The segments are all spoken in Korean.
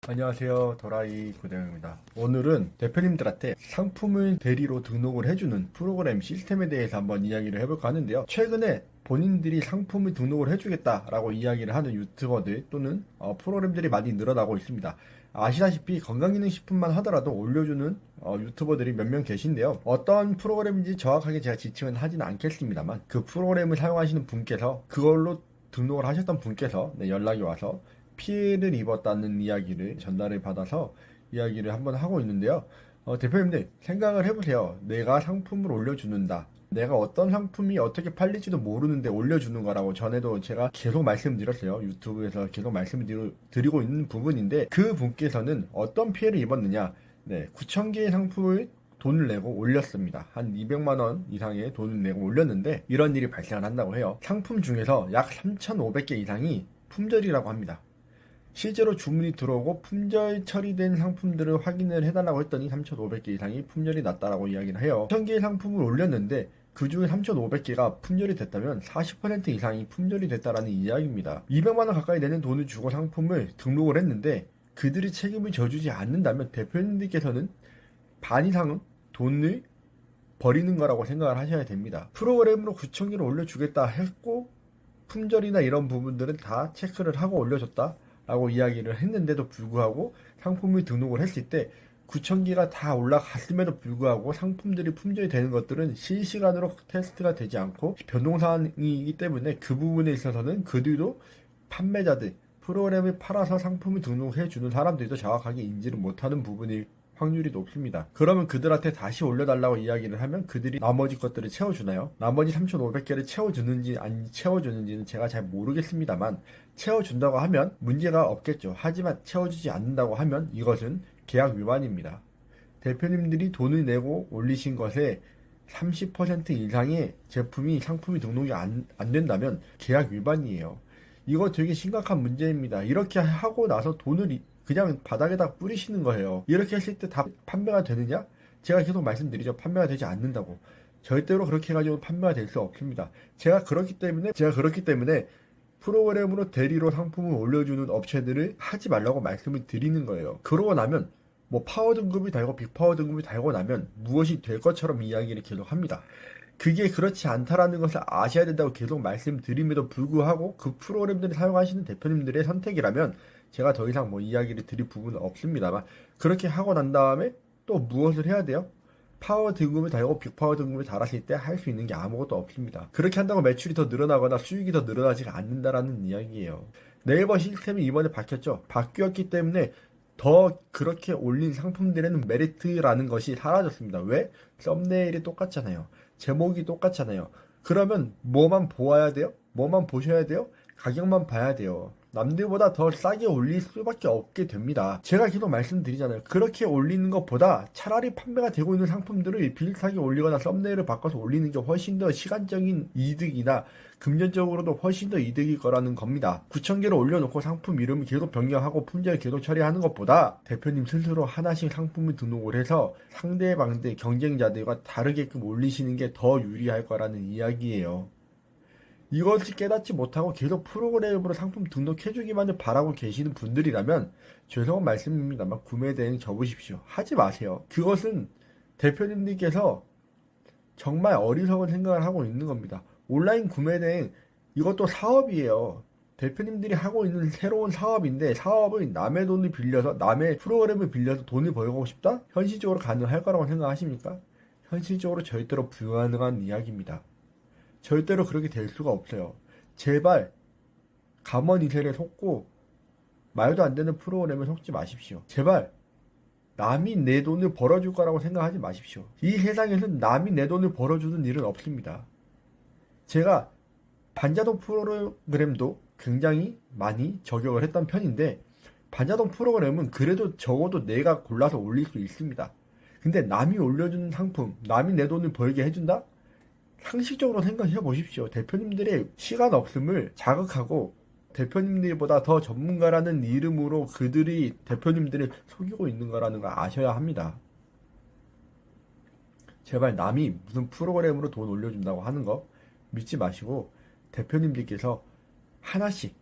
안녕하세요. 도라이 고대영입니다. 오늘은 대표님들한테 상품을 대리로 등록을 해주는 프로그램 시스템에 대해서 한번 이야기를 해볼까 하는데요. 최근에 본인들이 상품을 등록을 해주겠다라고 이야기를 하는 유튜버들 또는 프로그램들이 많이 늘어나고 있습니다. 아시다시피 건강기능식품만 하더라도 올려주는 유튜버들이 몇 명 계신데요. 어떤 프로그램인지 정확하게 제가 지칭은 하지는 않겠습니다만 그 프로그램을 사용하시는 분께서 그걸로 등록을 하셨던 분께서 연락이 와서 피해를 입었다는 이야기를 전달을 받아서 이야기를 한번 하고 있는데요. 대표님들 생각을 해보세요. 내가 상품을 올려주는다. 내가 어떤 상품이 어떻게 팔릴지도 모르는데 올려주는 거라고 전에도 제가 계속 말씀드렸어요. 유튜브에서 계속 말씀을 드리고 있는 부분인데 그 분께서는 어떤 피해를 입었느냐. 9,000개의 상품을 돈을 내고 올렸습니다. 한 200만 원 이상의 돈을 내고 올렸는데 이런 일이 발생을 한다고 해요. 상품 중에서 약 3,500개 이상이 품절이라고 합니다. 실제로 주문이 들어오고 품절 처리된 상품들을 확인을 해달라고 했더니 3,500개 이상이 품절이 났다라고 이야기를 해요. 1,000개의 상품을 올렸는데 그 중에 3,500개가 품절이 됐다면 40% 이상이 품절이 됐다라는 이야기입니다. 200만 원 가까이 내는 돈을 주고 상품을 등록을 했는데 그들이 책임을 져주지 않는다면 대표님들께서는 반 이상은 돈을 버리는 거라고 생각을 하셔야 됩니다. 프로그램으로 9,000개를 올려주겠다 했고 품절이나 이런 부분들은 다 체크를 하고 올려줬다 라고 이야기를 했는데도 불구하고 상품을 등록을 했을 때 9,000개가 다 올라갔음에도 불구하고 상품들이 품절이 되는 것들은 실시간으로 테스트가 되지 않고 변동사항이기 때문에 그 부분에 있어서는 그들도 판매자들, 프로그램을 팔아서 상품을 등록해 주는 사람들도 정확하게 인지를 못하는 부분일 확률이 높습니다. 그러면 그들한테 다시 올려달라고 이야기를 하면 그들이 나머지 것들을 채워주나요? 나머지 3,500개를 채워주는지 안 채워주는지는 제가 잘 모르겠습니다만 채워준다고 하면 문제가 없겠죠. 하지만 채워주지 않는다고 하면 이것은 계약 위반입니다. 대표님들이 돈을 내고 올리신 것에 30% 이상의 제품이 상품이 등록이 안 된다면 계약 위반이에요. 이거 되게 심각한 문제입니다. 이렇게 하고 나서 돈을 그냥 바닥에다 뿌리시는 거예요. 이렇게 했을 때 다 판매가 되느냐? 제가 계속 말씀드리죠. 판매가 되지 않는다고. 절대로 그렇게 해가지고 판매가 될 수 없습니다. 제가 그렇기 때문에 프로그램으로 대리로 상품을 올려주는 업체들을 하지 말라고 말씀을 드리는 거예요. 그러고 나면 뭐 파워 등급이 달고 빅파워 등급이 달고 나면 무엇이 될 것처럼 이야기를 계속 합니다. 그게 그렇지 않다라는 것을 아셔야 된다고 계속 말씀드림에도 불구하고 그 프로그램들을 사용하시는 대표님들의 선택이라면 제가 더 이상 뭐 이야기를 드릴 부분은 없습니다만 그렇게 하고 난 다음에 또 무엇을 해야 돼요? 파워 등급을 달고 빅파워 등급을 달았을 때 할 수 있는 게 아무것도 없습니다. 그렇게 한다고 매출이 더 늘어나거나 수익이 더 늘어나지가 않는다라는 이야기예요. 네이버 시스템이 이번에 바뀌었죠. 바뀌었기 때문에 더 그렇게 올린 상품들에는 메리트라는 것이 사라졌습니다. 왜? 썸네일이 똑같잖아요. 제목이 똑같잖아요. 그러면 뭐만 보아야 돼요? 뭐만 보셔야 돼요? 가격만 봐야 돼요. 남들보다 더 싸게 올릴 수밖에 없게 됩니다. 제가 계속 말씀드리잖아요. 그렇게 올리는 것보다 차라리 판매가 되고 있는 상품들을 비슷하게 올리거나 썸네일을 바꿔서 올리는 게 훨씬 더 시간적인 이득이나 금전적으로도 훨씬 더 이득일 거라는 겁니다. 9,000개를 올려놓고 상품 이름을 계속 변경하고 품절 계속 처리하는 것보다 대표님 스스로 하나씩 상품을 등록을 해서 상대방들, 경쟁자들과 다르게끔 올리시는 게 더 유리할 거라는 이야기예요. 이것을 깨닫지 못하고 계속 프로그램으로 상품 등록해주기만을 바라고 계시는 분들이라면 죄송한 말씀입니다만 구매 대행 접으십시오. 하지 마세요. 그것은 대표님들께서 정말 어리석은 생각을 하고 있는 겁니다. 온라인 구매 대행 이것도 사업이에요. 대표님들이 하고 있는 새로운 사업인데 사업을 남의 돈을 빌려서 남의 프로그램을 빌려서 돈을 벌고 싶다? 현실적으로 가능할 거라고 생각하십니까? 현실적으로 절대로 불가능한 이야기입니다. 절대로 그렇게 될 수가 없어요. 제발 감원 이세에 속고 말도 안 되는 프로그램에 속지 마십시오. 제발 남이 내 돈을 벌어줄 거라고 생각하지 마십시오. 이 세상에는 남이 내 돈을 벌어주는 일은 없습니다. 제가 반자동 프로그램도 굉장히 많이 적용을 했던 편인데 반자동 프로그램은 그래도 적어도 내가 골라서 올릴 수 있습니다. 근데 남이 올려주는 상품, 남이 내 돈을 벌게 해준다? 상식적으로 생각해 보십시오. 대표님들의 시간 없음을 자극하고 대표님들보다 더 전문가라는 이름으로 그들이 대표님들을 속이고 있는 거라는 걸 아셔야 합니다. 제발 남이 무슨 프로그램으로 돈 올려준다고 하는 거 믿지 마시고 대표님들께서 하나씩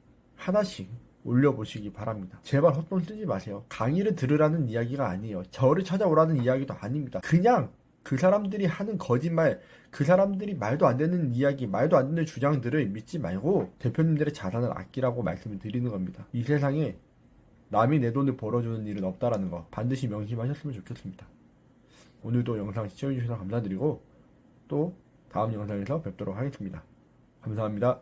올려보시기 바랍니다. 제발 헛돈 쓰지 마세요. 강의를 들으라는 이야기가 아니에요. 저를 찾아오라는 이야기도 아닙니다. 그냥 그 사람들이 하는 거짓말, 그 사람들이 말도 안 되는 이야기, 말도 안 되는 주장들을 믿지 말고 대표님들의 자산을 아끼라고 말씀을 드리는 겁니다. 이 세상에 남이 내 돈을 벌어주는 일은 없다라는 거 반드시 명심하셨으면 좋겠습니다. 오늘도 영상 시청해주셔서 감사드리고 또 다음 영상에서 뵙도록 하겠습니다. 감사합니다.